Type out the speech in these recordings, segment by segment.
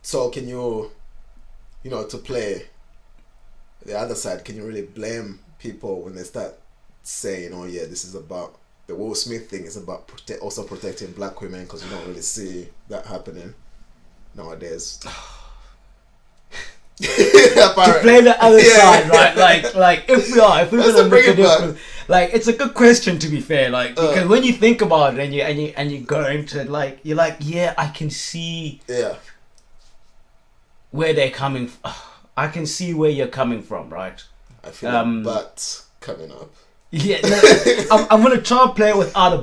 So can you, to play the other side, can you really blame people when they start saying, oh yeah, this is about, the Will Smith thing is about also protecting black women, because you don't really see that happening nowadays. To play the other side, right? Like if we're gonna look at it, like it's a good question, to be fair, like because when you think about it and you go into it, like you're like, yeah, I can see where they're coming. I can see where you're coming from, right? I feel like but coming up. Yeah, no, I'm gonna try and play it without a.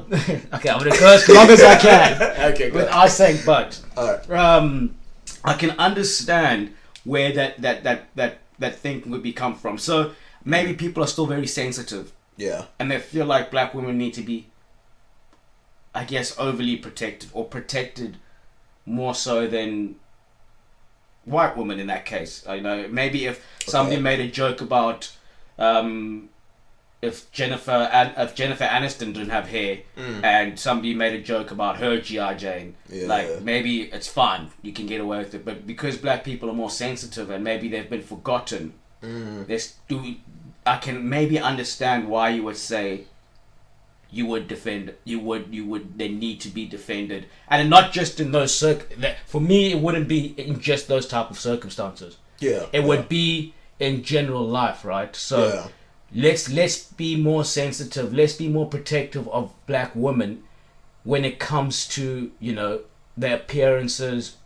Okay, I'm gonna go as long as I can. Okay, go without saying but. Alright. I can understand where that thing would be come from. So maybe people are still very sensitive. Yeah. And they feel like black women need to be, I guess, overly protected, or protected more so than white women in that case. I know maybe if somebody made a joke about if Jennifer Aniston didn't have hair, and somebody made a joke about her G.I. Jane, maybe it's fine, you can get away with it. But because black people are more sensitive and maybe they've been forgotten, I can maybe understand why you would say they need to be defended, and not just in those for me it wouldn't be in just those type of circumstances. It would be in general life, right? So let's be more sensitive, let's be more protective of black women when it comes to, their appearances,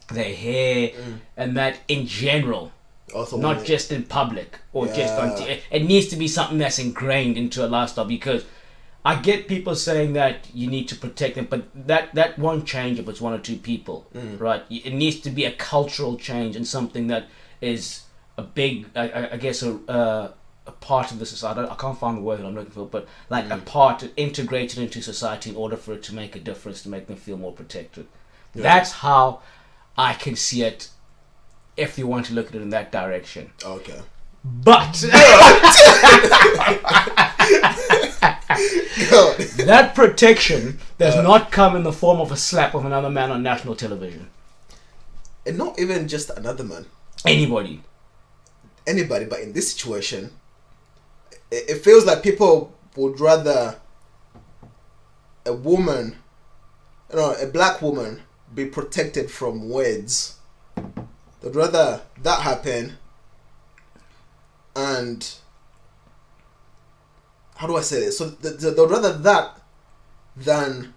their hair, and that in general. Also, not just in public or just on TV. It needs to be something that's ingrained into a lifestyle, because I get people saying that you need to protect them, but that won't change if it's one or two people, right? It needs to be a cultural change and something that is a big, I guess, a part of the society. I can't find the word that I'm looking for, but like a part integrated into society in order for it to make a difference, to make them feel more protected. That's how I can see it, if you want to look at it in that direction. Okay. But that protection does not come in the form of a slap of another man on national television. And not even just another man. Anybody, but in this situation, it feels like people would rather a black woman be protected from words. They'd rather that happen, and how do I say this? So they'd rather that than,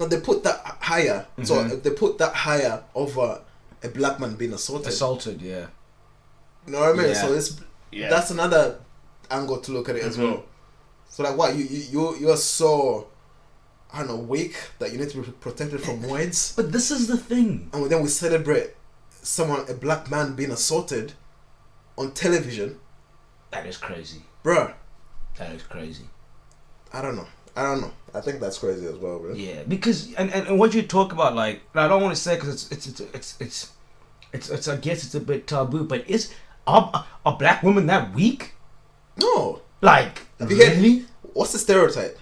no, they put that higher. So they put that higher over a black man being assaulted. Yeah. You know what I mean? So that's another angle to look at it as well. So like, what you're so, I don't know, weak that you need to be protected from words. But this is the thing. And then we celebrate a black man being assaulted on television. That is crazy. Bruh. That is crazy. I don't know. I think that's crazy as well, bro. Yeah, because and what you talk about, like, I don't want to say because it's I guess it's a bit taboo, but are black women that weak? No. Like, really? What's the stereotype?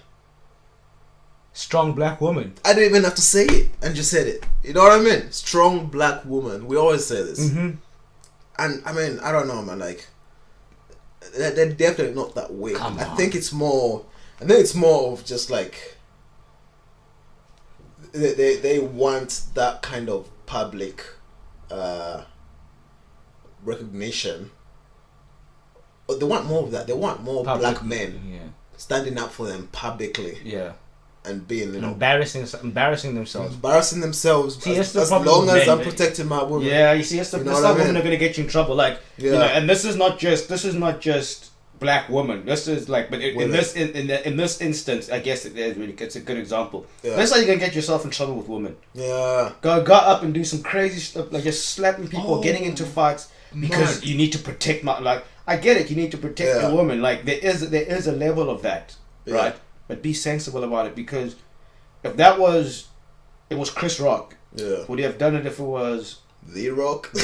Strong black woman. I didn't even have to say it, and just said it. You know what I mean? Strong black woman. We always say this. And I mean, I don't know, man. Like, they're definitely not that weak. I think it's more of just like they want that kind of public recognition. But they want more of that. They want more black men standing up for them publicly. Yeah. And being, embarrassing themselves. See, as long as I'm protecting my woman. Yeah, you see, that's the stuff women are going to get you in trouble. Like, and this is not just black women. This is like, but in this instance, I guess it's a good example. That's how you're going to get yourself in trouble with women. Yeah. Go up and do some crazy stuff, like just slapping people, getting into fights because you need to protect I get it. You need to protect the woman. Like there is a level of that, right? But be sensible about it, because if it was Chris Rock, would he have done it if it was The Rock? Would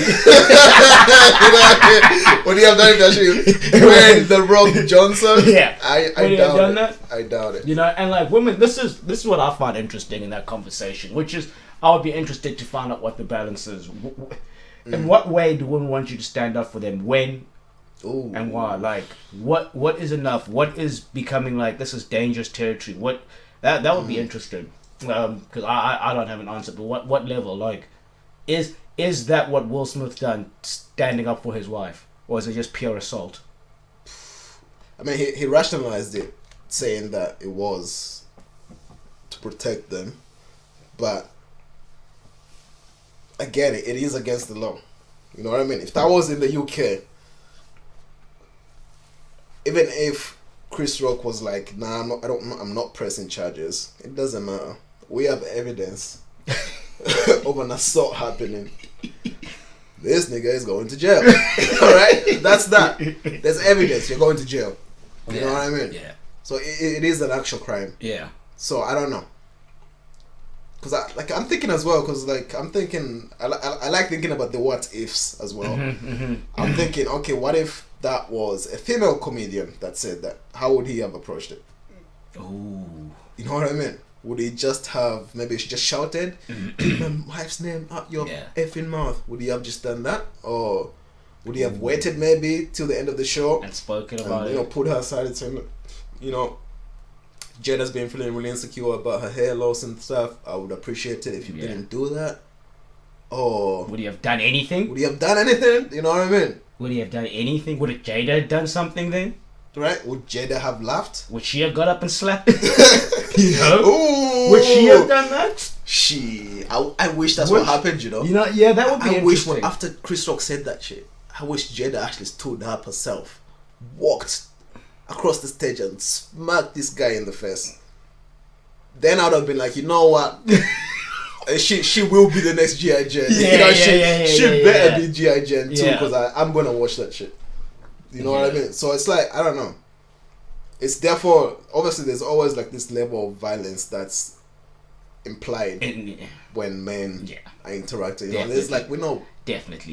he have done it actually when The Rock Johnson? Yeah, I doubt it. I doubt it. And like women, this is what I find interesting in that conversation, which is I would be interested to find out what the balance is. In what way do women want you to stand up for them? When? Ooh. And why? Like, what is enough? What is becoming like this is dangerous territory? What that would be interesting. Because I don't have an answer. But what level? Like, is that what Will Smith done, standing up for his wife, or is it just pure assault? I mean, he rationalized it, saying that it was to protect them, but again, it is against the law. You know what I mean? If that was in the UK. Even if Chris Rock was like, nah, I'm not pressing charges. It doesn't matter. We have evidence of an assault happening. This nigga is going to jail. Alright? That's that. There's evidence. You're going to jail. You know what I mean? Yeah. So it is an actual crime. Yeah. So I don't know. Because I'm thinking as well, because I'm thinking, I like thinking about the what ifs as well. I'm thinking, okay, what if that was a female comedian that said that? How would he have approached it? Ooh. You know what I mean? Would he just have, maybe she just shouted, keep my wife's name out your effing mouth? Would he have just done that? Or would he have waited maybe till the end of the show? And spoken about it? You know, put her aside and say, you know, Jada's been feeling really insecure about her hair loss and stuff. I would appreciate it if you didn't do that. Or would he have done anything? Would he have done anything? You know what I mean? Would he have done anything? Would Jada have done something then? Right? Would Jada have laughed? Would she have got up and slapped him? You know? Ooh. Would she have done that? I wish that's what happened, you know? You know, yeah, that would be interesting. I wish after Chris Rock said that shit, I wish Jada actually stood up herself, walked across the stage and smacked this guy in the face. Then I would have been like, you know what? she will be the next G.I. Jane. She better be G.I. Jane too, because I'm going to watch that shit. You know what I mean? So it's like, I don't know. It's therefore, obviously there's always like this level of violence that's implied when men are interacting. You know, there's like, we know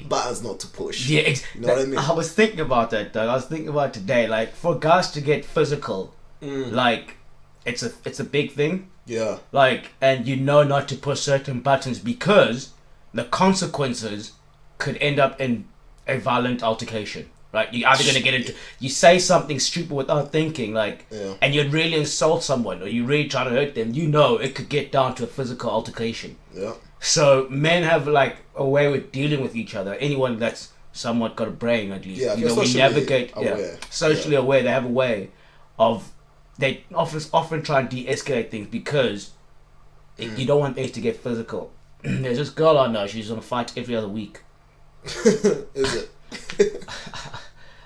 buttons not to push. Yeah, you know what I mean? I was thinking about that, Doug. I was thinking about today, like for guys to get physical, like it's a big thing. Yeah. Like, and you know not to push certain buttons because the consequences could end up in a violent altercation. Right, you're either gonna get into, you say something stupid without thinking, like, and you really insult someone, or you really try to hurt them. You know, it could get down to a physical altercation. Yeah. So men have like a way with dealing with each other. Anyone that's somewhat got a brain, at least, you know, we navigate. Socially aware. They have a way of they often try and de-escalate things because you don't want things to get physical. There's this girl I know. She's on a fight every other week. Is it?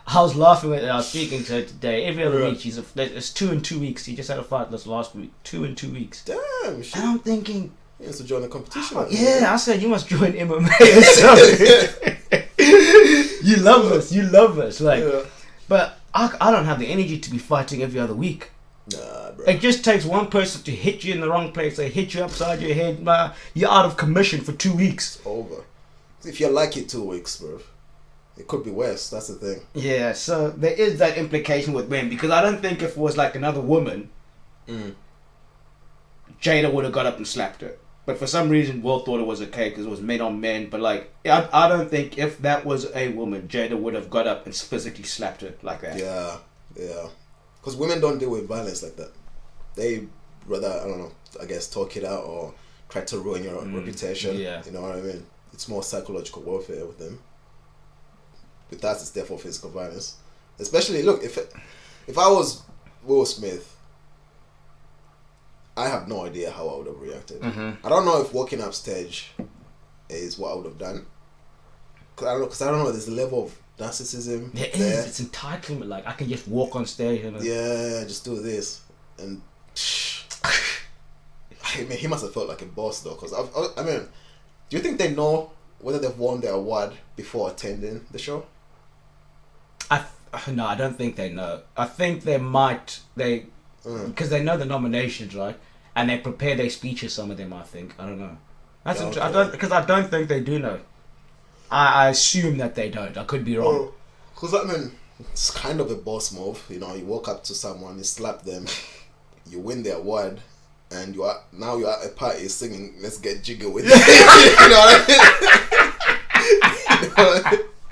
I was laughing with her. I was speaking to her today. Every other week, it's 2 in 2 weeks. She just had a fight this last week. 2 in 2 weeks. Damn. Shit. And I'm thinking, he has to join the competition. I said you must join MMA or something. You love us, like. But I don't have the energy to be fighting every other week. Nah, bro. It just takes one person to hit you in the wrong place. They hit you upside your head. You're out of commission for 2 weeks. It's over. If you're lucky, 2 weeks, bro. It could be worse. That's the thing. Yeah, so there is that implication with men, because I don't think if it was like another woman, Jada would have got up and slapped her. But for some reason, Will thought it was okay because it was men on men. But like, I don't think if that was a woman, Jada would have got up and physically slapped her like that. Yeah. Because women don't deal with violence like that. They rather, I don't know, I guess talk it out or try to ruin your reputation. Yeah. You know what I mean? It's more psychological warfare with them. With us, it's therefore physical violence. Especially, look, if I was Will Smith, I have no idea how I would have reacted. I don't know if walking up stage is what I would have done. Because I don't know, there's a level of narcissism. There is. It's entitlement. Like, I can just walk on stage and just do this. And I mean, he must have felt like a boss though. Because I mean, do you think they know whether they've won their award before attending the show? No, I don't think they know. I think they might. Because they know the nominations, right? And they prepare their speeches. Some of them, I think. I don't know. I don't think they do know. I assume that they don't. I could be wrong. Because I mean, it's kind of a boss move. You know, you walk up to someone, you slap them, you win the award, and you're at a party singing "Let's Get Jiggy with It." You know what I mean?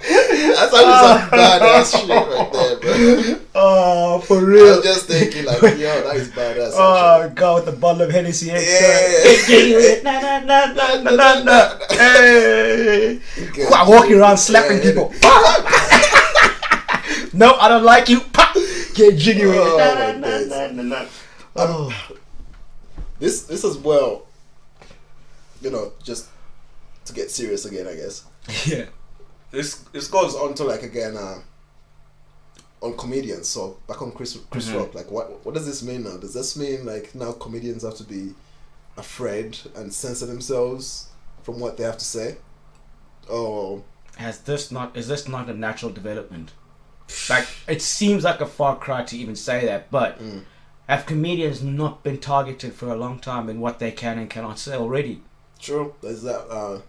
That's actually some badass shit right there, bro. Oh, for real. I was just thinking like, yo, that is badass. Oh, God, with the bottle of Hennessy. Yeah. Na na na na na na na. Hey. Walking around slapping people. No, I don't like you. Get jiggy with it. Na na na na na. Oh. This as well. You know, just to get serious again, I guess. Yeah. This goes on to like again on comedians. So back on Chris Rock, like what does this mean now? Does this mean like now comedians have to be afraid and censor themselves from what they have to say? Oh, is this not a natural development? Like, it seems like a far cry to even say that, but have comedians not been targeted for a long time in what they can and cannot say already? True. There's that.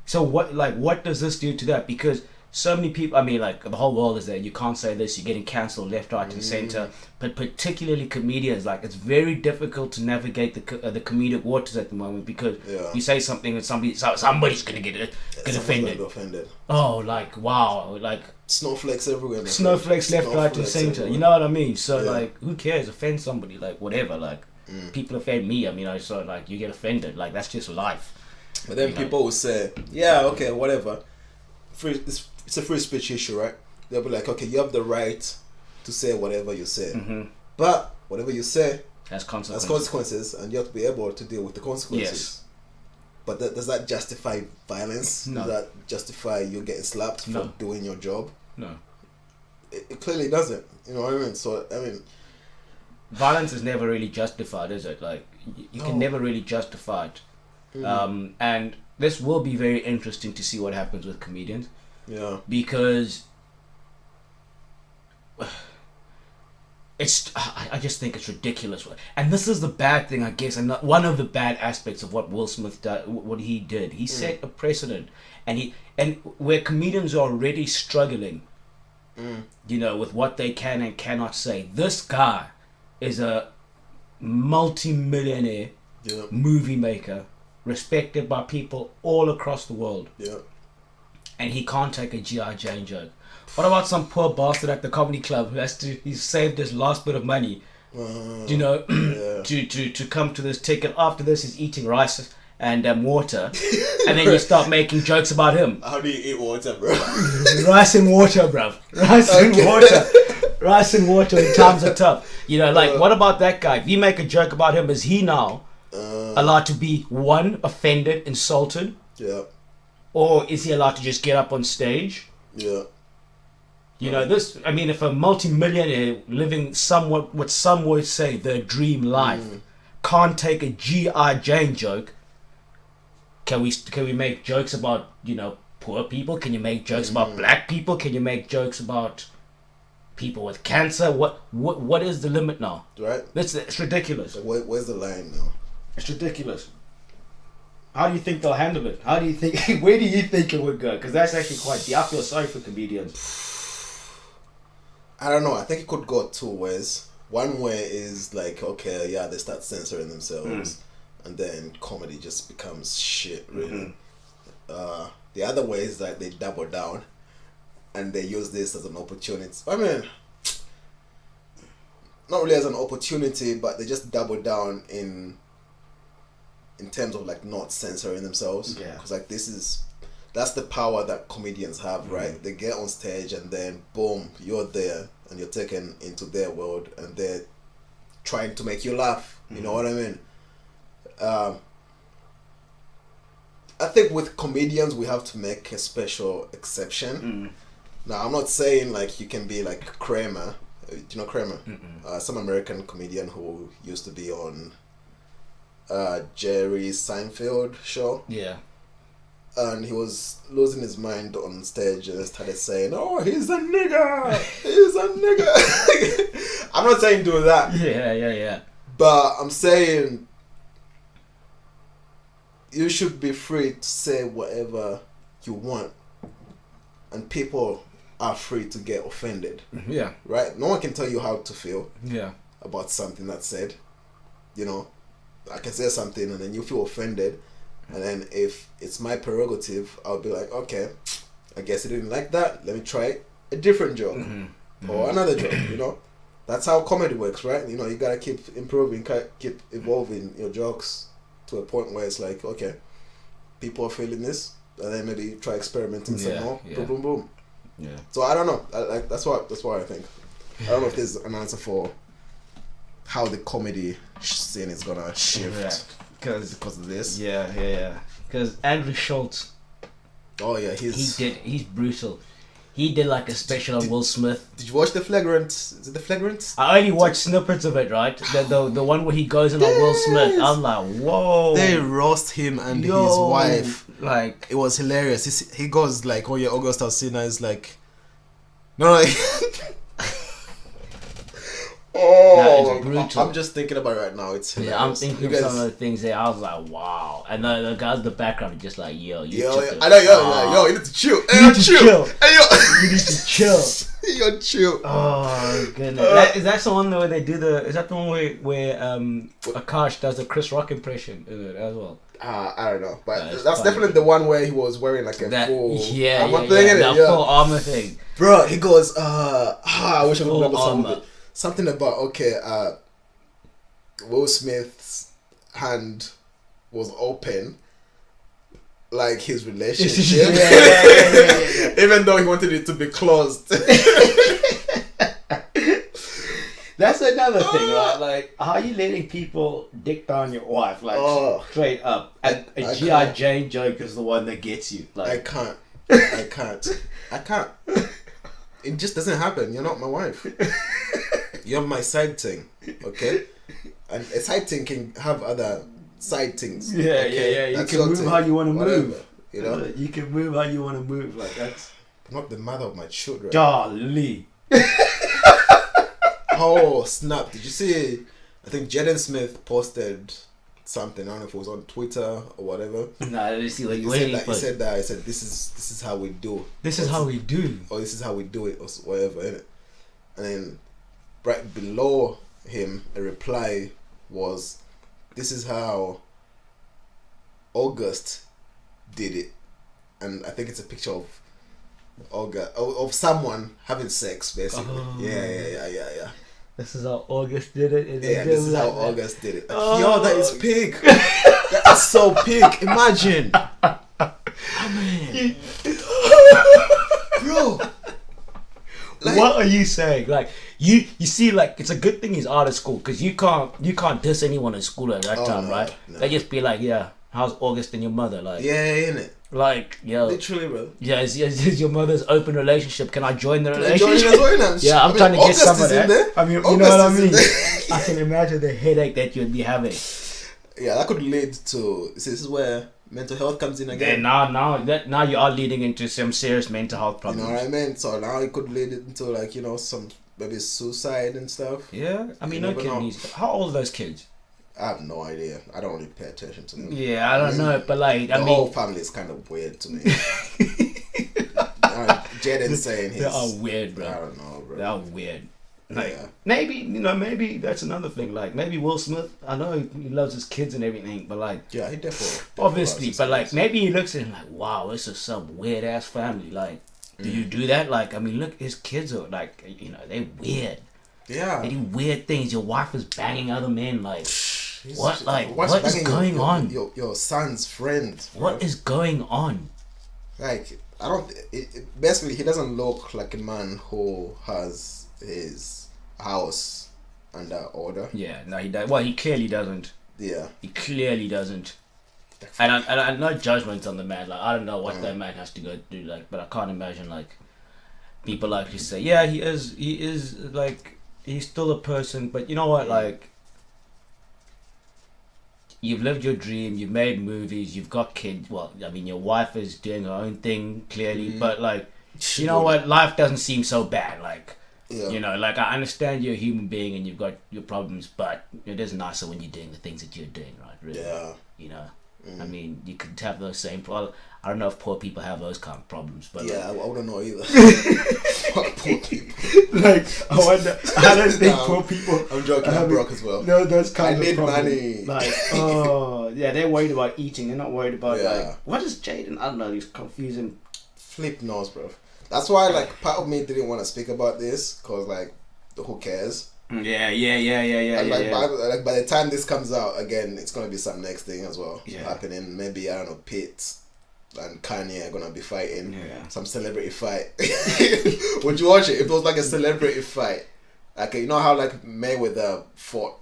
So what does this do to that? Because so many people, I mean, like, the whole world is there. You can't say this. You're getting cancelled left, right, and center. But particularly comedians, like, it's very difficult to navigate the comedic waters at the moment because you say something and somebody's gonna get offended. Oh, like, wow, like snowflakes everywhere. Snowflakes left, right, and center. Everywhere. You know what I mean? So like, who cares? Offend somebody, like whatever. Like, people offend me. I mean, so like, you get offended. Like, that's just life. But then people will say, yeah, okay, whatever. It's a free speech issue, right? They'll be like, okay, you have the right to say whatever you say. But whatever you say has consequences. And you have to be able to deal with the consequences. Yes. But does that justify violence? No. Does that justify you getting slapped for doing your job? No. It clearly doesn't. You know what I mean? So, I mean... violence is never really justified, is it? Like, you can never really justify it. And this will be very interesting to see what happens with comedians. Yeah. Because I just think it's ridiculous. And this is the bad thing, I guess, and one of the bad aspects of what Will Smith did, what he did. He set a precedent, and where comedians are already struggling, you know, with what they can and cannot say. This guy is a multi-millionaire movie maker, respected by people all across the world. Yeah. And he can't take a G.I. Jane joke. What about some poor bastard at the comedy club who he's saved his last bit of money, you know, to come to this ticket? After this, he's eating rice and water, and then you start making jokes about him. How do you eat water, bro? Rice and water, bruv. Rice and water. Rice and water when times are tough. You know, like, what about that guy? If you make a joke about him, is he now allowed to be, one, offended, insulted? Yeah. Or is he allowed to just get up on stage? Yeah. You know, this, I mean, if a multi-millionaire living somewhat, what some would say, their dream life, can't take a G.I. Jane joke, can we make jokes about, you know, poor people? Can you make jokes about black people? Can you make jokes about people with cancer? What is the limit now? Right. It's ridiculous. So where's the line now? It's ridiculous. How do you think they'll handle it? How do you think? Where do you think it would go? Because that's actually quite deep. I feel sorry for comedians. I don't know. I think it could go two ways. One way is like, okay, yeah, they start censoring themselves, and then comedy just becomes shit, really. The other way is that they double down, and they use this as an opportunity. I mean, not really as an opportunity, but they just double down in terms of like not censoring themselves. Yeah. Because like that's the power that comedians have, right? They get on stage and then boom, you're there and you're taken into their world and they're trying to make you laugh. You know what I mean? I think with comedians we have to make a special exception. Now I'm not saying like you can be like Kramer. Do you know Kramer? Some American comedian who used to be on Jerry Seinfeld show. Yeah. And he was losing his mind on stage and started saying, "Oh, he's a nigger! He's a nigger!" I'm not saying do that. Yeah. But I'm saying you should be free to say whatever you want. And people are free to get offended. Yeah. Right? No one can tell you how to feel about something that's said. you know, I can say something and then you feel offended, and then if it's my prerogative, I'll be like, okay, I guess you didn't like that. Let me try a different joke or another joke. You know, that's how comedy works, right? You know, you gotta keep improving, keep evolving your jokes to a point where it's like, okay, people are feeling this, and then maybe try experimenting some more. Boom, boom, boom. Yeah. So I don't know. That's what I think. I don't know if there's an answer for how the comedy scene is gonna shift because of this. Yeah. Because Andrew Schultz. Oh yeah, he's brutal. He did like a special on Will Smith. Did you watch The Flagrant? Is it The Flagrant? I only watched snippets of it, right? The one where he goes in on Will Smith. I'm like, whoa. They roast him and his wife. Like, it was hilarious. He goes like, oh yeah, August Alsina is like, no, like, oh, brutal. I'm just thinking about it right now. It's hilarious. I'm thinking of some of the things there. I was like, wow. And the guys in the background are just like, yo, I know, yo, you need to chill. Hey, you need to chill. Hey, yo, you need to chill. Yo, chill. Oh goodness. Is that the one where they do is that the one where Akash does the Chris Rock impression in it as well? I don't know, but that's definitely the one where he was wearing like a full armor thing. Full armor thing, bro. He goes, I wish I could remember something about Will Smith's hand was open, like his relationship, even though he wanted it to be closed. That's another thing, right? Like, how are you letting people dick down your wife, like straight up? And a G.I. Jane joke is the one that gets you. Like, I can't. It just doesn't happen. You're not my wife. You're my side thing, okay? And a side thing can have other side things. Yeah, okay? You can move how you want to move. You know, you can move how you want to move. Like that's not the mother of my children. Golly. Oh snap! Did you see? I think Jaden Smith posted something. I don't know if it was on Twitter or whatever. Nah, I didn't see what you He said that. I said this is how we do. This is how we do. Or this is how we do it, or whatever. Innit? And then right below him, a reply was, "This is how August did it," and I think it's a picture of August of someone having sex, basically. Oh. Yeah. This is how August did it. This is how August did it. Like, yo, that is peak. That is so peak. Imagine. Oh, man. Bro. Like, what are you saying? Like you see, like it's a good thing he's out of school because you can't diss anyone in school at that time, right? No. They just be like, yeah, how's August and your mother? Like, yeah, innit? Like, yo, literally, bro. Yeah, is your mother's open relationship? Can I join the relationship? Yeah, I'm trying to August get some of that. There. I mean, you know what I mean? I can imagine the headache that you'd be having. Yeah, that could lead to. This is where mental health comes in again. Yeah, now you are leading into some serious mental health problems. You know what I mean? So now it could lead into like some maybe suicide and stuff. Yeah, I mean, no kid how old are those kids? I have no idea. I don't really pay attention to them. Yeah, I don't know, but like the whole family is kind of weird to me. Jaden saying they are weird, bro. I don't know, bro. They are weird. Like maybe that's another thing. Like maybe Will Smith, I know he loves his kids and everything, but like he definitely obviously, but like maybe he looks at him like, wow, this is some weird ass family. Like, do you do that? Like, I mean, look, his kids are like, they're weird. Yeah, they do weird things. Your wife is banging other men. Like, what? Like, what is going on? Your son's friend. What is going on? Like, I don't. Basically, he doesn't look like a man who has his house under order. Yeah, no, he does. Well, he clearly doesn't. Yeah, he clearly doesn't. And I no judgment on the man. Like, I don't know what that man has to go through. Like, but I can't imagine like people like to say, yeah, he is like he's still a person. But you know what, like. You've lived your dream, you've made movies, you've got kids. Well, I mean, your wife is doing her own thing, clearly. But, like, you know what? Life doesn't seem so bad. Like, like, I understand you're a human being and you've got your problems, but it is nicer when you're doing the things that you're doing, right? Really. Yeah. You know? I mean, you could have those same problems. I don't know if poor people have those kind of problems, but yeah, I wouldn't know either. Fuck poor people. Like, I wonder. I don't think poor people. I'm joking. I'm broke as well. No, those kind of problems. Money. Like, yeah, they're worried about eating. They're not worried about like, what is Jaden? I don't know. He's confusing. Flip knows, bro. That's why, like, part of me didn't want to speak about this, cause like, who cares? Yeah. And like, by the time this comes out again, it's gonna be some next thing as well happening. Maybe, I don't know, Pete and Kanye are gonna be fighting some celebrity fight. Would you watch it if it was like a celebrity fight? Like, you know how like Mayweather fought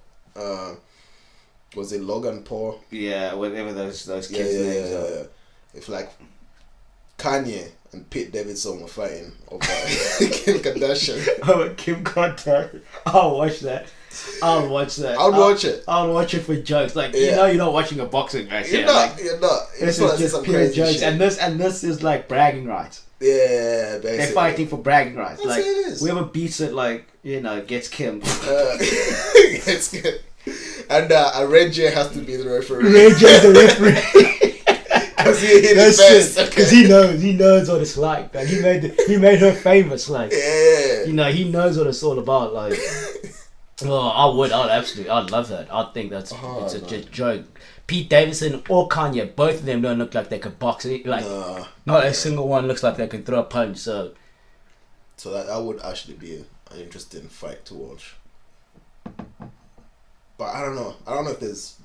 was it Logan Paul? Yeah, whatever those kids' names are. Yeah. If like Kanye and Pete Davidson were fighting over Kim Kardashian. Oh, Kim Kardashian. I'll watch that. I'll watch it. I'll watch it for jokes. Like, you know, you're not watching a boxing match. You're not. This is just pure jokes, and this is like bragging rights. Yeah, basically. They're fighting for bragging rights. That's like, it is. Whoever beats it, like, you know, gets Kim. It's good. And Reggie has to be the referee. Reggie's the referee. Because he hit it best. Because he knows what it's like. Man. He made her famous. Like, you know, he knows what it's all about. Like, I'd love that. I think it's a joke. Pete Davidson or Kanye, both of them don't look like they could box. Like, not a single one looks like they can throw a punch. So that would actually be an interesting fight to watch. But I don't know. I don't know if there's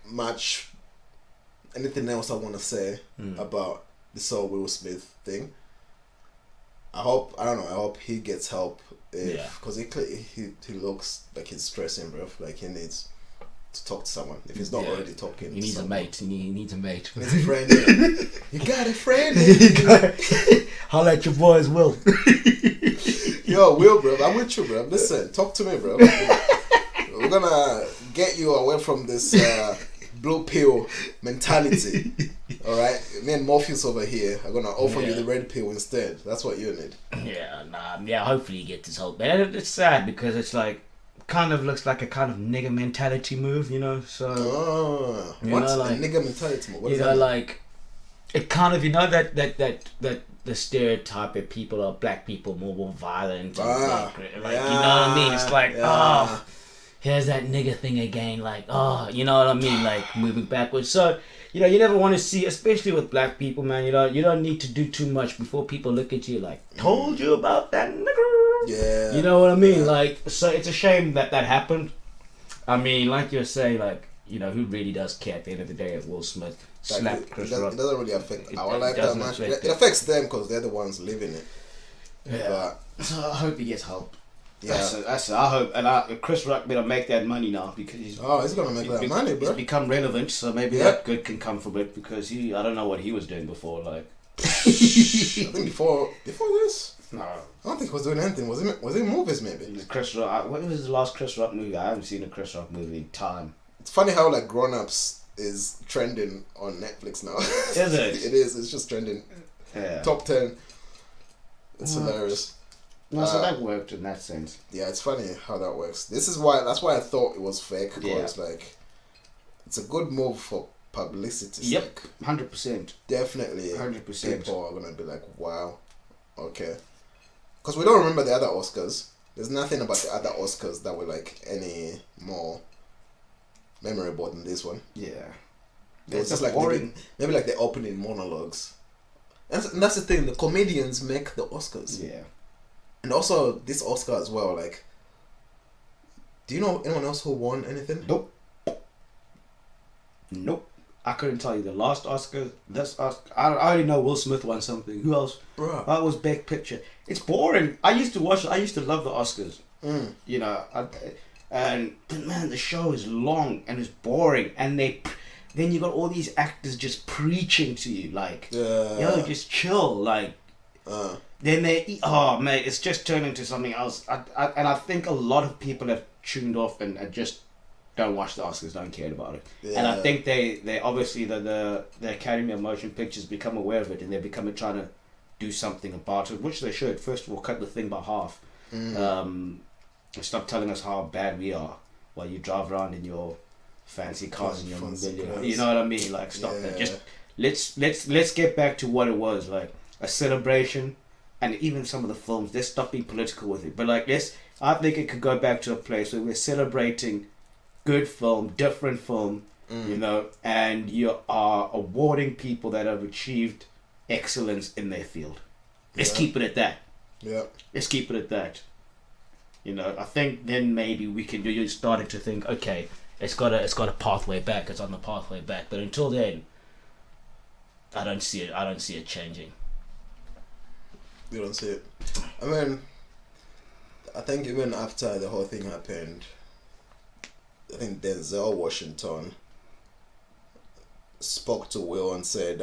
much anything else I want to say about this whole Will Smith thing. I hope he gets help. Because he looks like he's stressing, bro. Like, he needs to talk to someone. If he's not already talking, he needs a mate. He needs a mate. He needs a friend. You got a friend. Holla at your boys, Will. Yo, Will, bro. I'm with you, bro. Listen, talk to me, bro. We're gonna get you away from this blue pill mentality. Alright? Me and Morpheus over here are gonna offer you the red pill instead. That's what you need. Hopefully he gets his help. But it's sad because it's like, kind of looks like a kind of nigger mentality move, you know? So what's a nigger mentality move? What you know, like, it kind of, you know, that the stereotype of people are black people more violent and you know what I mean? It's like, here's that nigger thing again, like, you know what I mean? Like, moving backwards. So, you know, you never want to see, especially with black people, man, you don't need to do too much before people look at you like, told you about that nigger. Yeah. You know what I mean? Like, so it's a shame that happened. I mean, like you're saying, like, you know, who really does care at the end of the day if Will Smith slapped Chris Rock? It doesn't really affect our life that much. It affects them because they're the ones living it. Yeah. So I hope he gets help. Yeah. That's I hope. And Chris Rock better make that money now because he's gonna make that money, bro. He's become relevant, so maybe that good can come from it because I don't know what he was doing before. Like, I think before this. No, I don't think he was doing anything. Was it movies maybe? Chris Rock. What was the last Chris Rock movie? I haven't seen a Chris Rock movie in time. It's funny how like Grown Ups is trending on Netflix now. Is it? It is. It's just trending. Yeah. Top 10. It's hilarious. No, so that worked in that sense. Yeah, it's funny how that works. That's why I thought it was fake. Because like, it's a good move for publicity. Yep, 100%. Definitely. 100%. People are gonna be like, wow, okay. Because we don't remember the other Oscars. There's nothing about the other Oscars that were like any more memorable than this one. Yeah. It's just like maybe like the opening monologues. And that's the thing, the comedians make the Oscars. Yeah. And also this Oscar as well, like, do you know anyone else who won anything? Nope. I couldn't tell you the last Oscar. This Oscar, I already know Will Smith won something. Who else? Bruh. That was Best Picture. It's boring. I used to watch it. I used to love the Oscars. You know, but man, the show is long and it's boring. And then you got all these actors just preaching to you, like, yo, just chill, like. Then mate, it's just turned into something else. And I think a lot of people have tuned off and just don't watch the Oscars, don't care about it. Yeah. And I think they obviously the Academy of Motion Pictures become aware of it and they're becoming trying to do something about it, which they should. First of all, cut the thing by half. Stop telling us how bad we are while you drive around in your fancy cars in your million. Cars. You know what I mean? Like, stop that. Just let's get back to what it was, like a celebration, and even some of the films. Let's stop being political with it. But like, I think it could go back to a place where we're celebrating good film, different film, you know, and you are awarding people that have achieved excellence in their field. Let's keep it at that. Yeah. Let's keep it at that. You know, I think then maybe we can. You're starting to think, okay, it's got a pathway back. It's on the pathway back. But until then, I don't see it changing. You don't see it. I mean, I think even after the whole thing happened, I think Denzel Washington spoke to Will and said,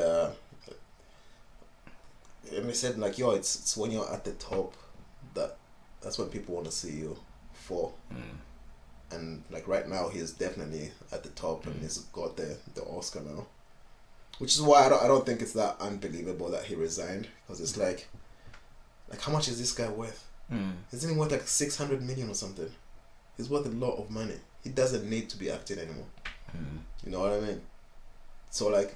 and he said like, yo, it's when you're at the top that's what people want to see you for. And like right now he's definitely at the top and he's got the Oscar now, which is why I don't think it's that unbelievable that he resigned, because it's like how much is this guy worth? Isn't he worth like 600 million or something? He's worth a lot of money. He doesn't need to be acting anymore. You know what I mean? So like,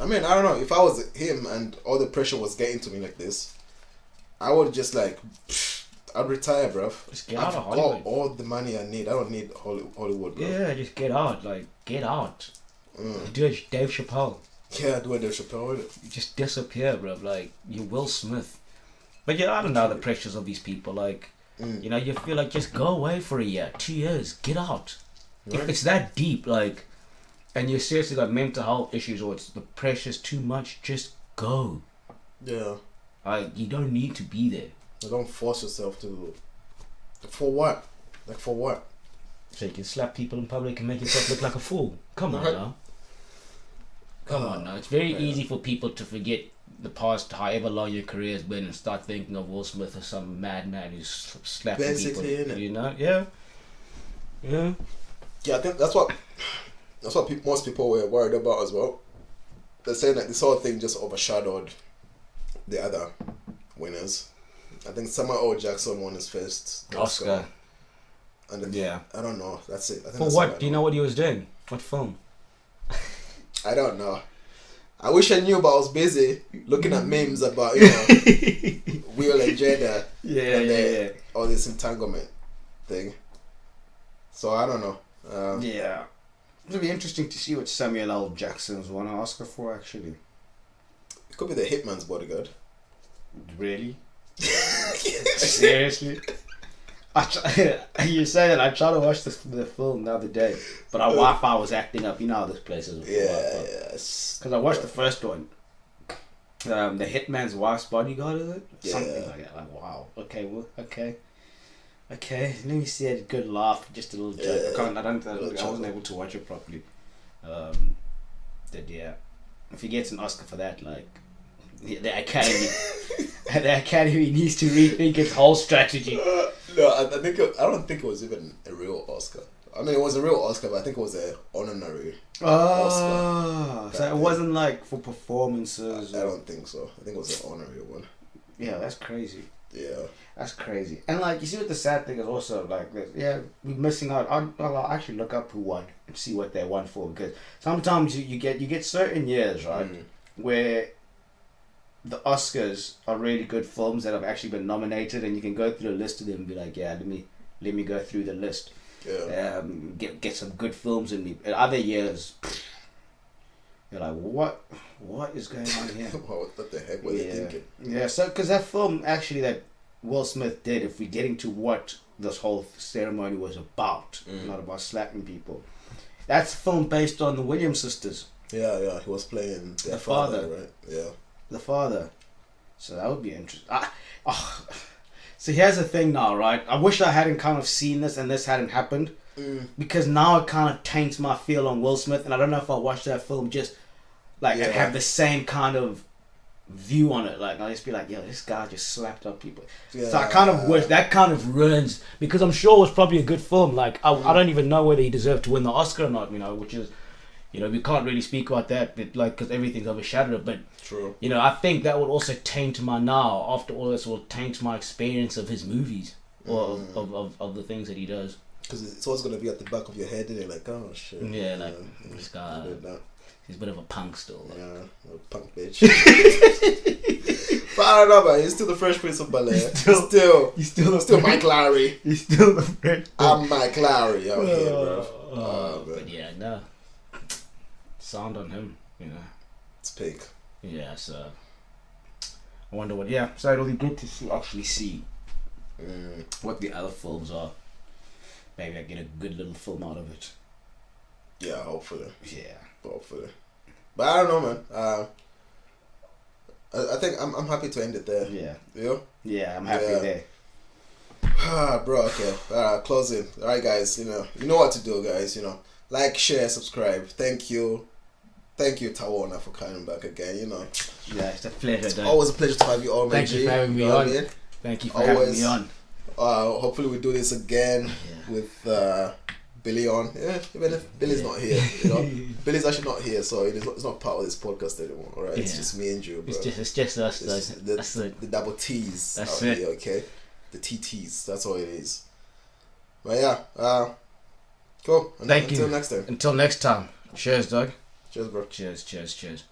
I mean, I don't know, if I was him and all the pressure was getting to me like this, I would just like, I'd retire, bruv. Just get out of Hollywood. I've got all the money I need. I don't need Hollywood, bruv. Yeah, just get out. Like, get out. Do a Dave Chappelle. Yeah, do a Dave Chappelle. You just disappear, bruv. Like, you're Will Smith. But yeah, I don't know the pressures of these people. Like, you know, you feel like just go away for a year, 2 years, get out. Right. If it's that deep, like, and you seriously got mental health issues or it's the pressure's too much, just go. Yeah. Like, you don't need to be there. Don't force yourself to. For what? Like, for what? So you can slap people in public and make yourself look like a fool. Come on now. Come on now. It's very easy for people to forget the past, however long your career has been, and start thinking of Will Smith as some madman who's slapping basically, people. You know? Yeah. Yeah. Yeah, I think that's what most people were worried about as well. They're saying that this whole thing just overshadowed the other winners. I think Samuel L. Jackson won his first Oscar. And then, I don't know. That's it. I think for what? Do you know what he was doing? What film? I don't know. I wish I knew, but I was busy looking at memes about, you know, Will and Jada. Yeah. All this entanglement thing. So I don't know. Yeah. It'll be interesting to see what Samuel L. Jackson's won an Oscar for, actually. It could be the Hitman's Bodyguard. Really? Seriously? You say that I tried to watch the film the other day, but our Wi-Fi was acting up. You know how this place is. Yes. Because I watched the first one. The Hitman's Wife's Bodyguard, is it? Yeah. Something like that. Like, wow. Okay. Well, okay. Let me see a good laugh, just a little joke. I wasn't able to watch it properly. But yeah, if he gets an Oscar for that, like, the Academy needs to rethink its whole strategy. No, I don't think it was even a real Oscar. I mean, it was a real Oscar, but I think it was an honorary Oscar. So it wasn't like for performances. I don't think so. I think it was an honorary one. Yeah, that's crazy. Yeah. That's crazy. And like, you see what the sad thing is also, like, we're missing out. I'll actually look up who won and see what they won for, because sometimes you get certain years, right, where the Oscars are really good films that have actually been nominated, and you can go through the list of them and be like, yeah, let me go through the list. Yeah. Get some good films in me. In other years, you're like, what is going on here? What the heck were they thinking? Yeah, so because that film actually that Will Smith did, if we're getting to what this whole ceremony was about, not about slapping people, that's a film based on the Williams sisters. Yeah, he was playing their father, right? Yeah. The father. So that would be interesting. So here's the thing now, right? I wish I hadn't kind of seen this and this hadn't happened, because now it kind of taints my feel on Will Smith, and I don't know if I'll watch that film just like and have the same kind of view on it. Like, I'll just be like, yo, this guy just slapped up people. Yeah. So I kind of wish that kind of ruins, because I'm sure it was probably a good film. Like, I don't even know whether he deserved to win the Oscar or not, you know, which is, you know, we can't really speak about that, but, like, because everything's overshadowed. But, true. You know, I think that would also taint my after all this, will taint my experience of his movies, or of the things that he does. Because it's always gonna be at the back of your head, and you're like, oh shit. Yeah, like this guy. He's a bit of a punk still. Like. Yeah, a punk bitch. But I don't know, man. He's still the Fresh Prince of Bel-Air. He's still Mike Lowry. He's still the Fresh. I'm Mike Lowry out here, bro. But yeah, no. Sound on him, you know. It's pink. Yeah, so I wonder what. Yeah, so it'll be good to actually see what the other films are. Maybe I get a good little film out of it. Yeah, hopefully. Yeah, hopefully. But I don't know, man. I think I'm happy to end it there. Yeah. You? Yeah, I'm happy there. Bro, okay. Closing. Alright, guys, you know what to do, guys, Like, share, subscribe. Thank you, Tawonga, for coming back again, Yeah, it's a pleasure, It's always a pleasure to have you on, Thank you for having me on. Thank you for having me on. Hopefully we do this again with Billy on. Yeah, even if Billy's not here, Billy's actually not here, so it's not part of this podcast anymore. All right, it's just me and you, bro. It's just us. The double T's. That's it. Here, okay, the TTs. That's all it is. But yeah, cool. Thank you. Until next time. Until next time. Cheers, Doug. Cheers, bro. Cheers.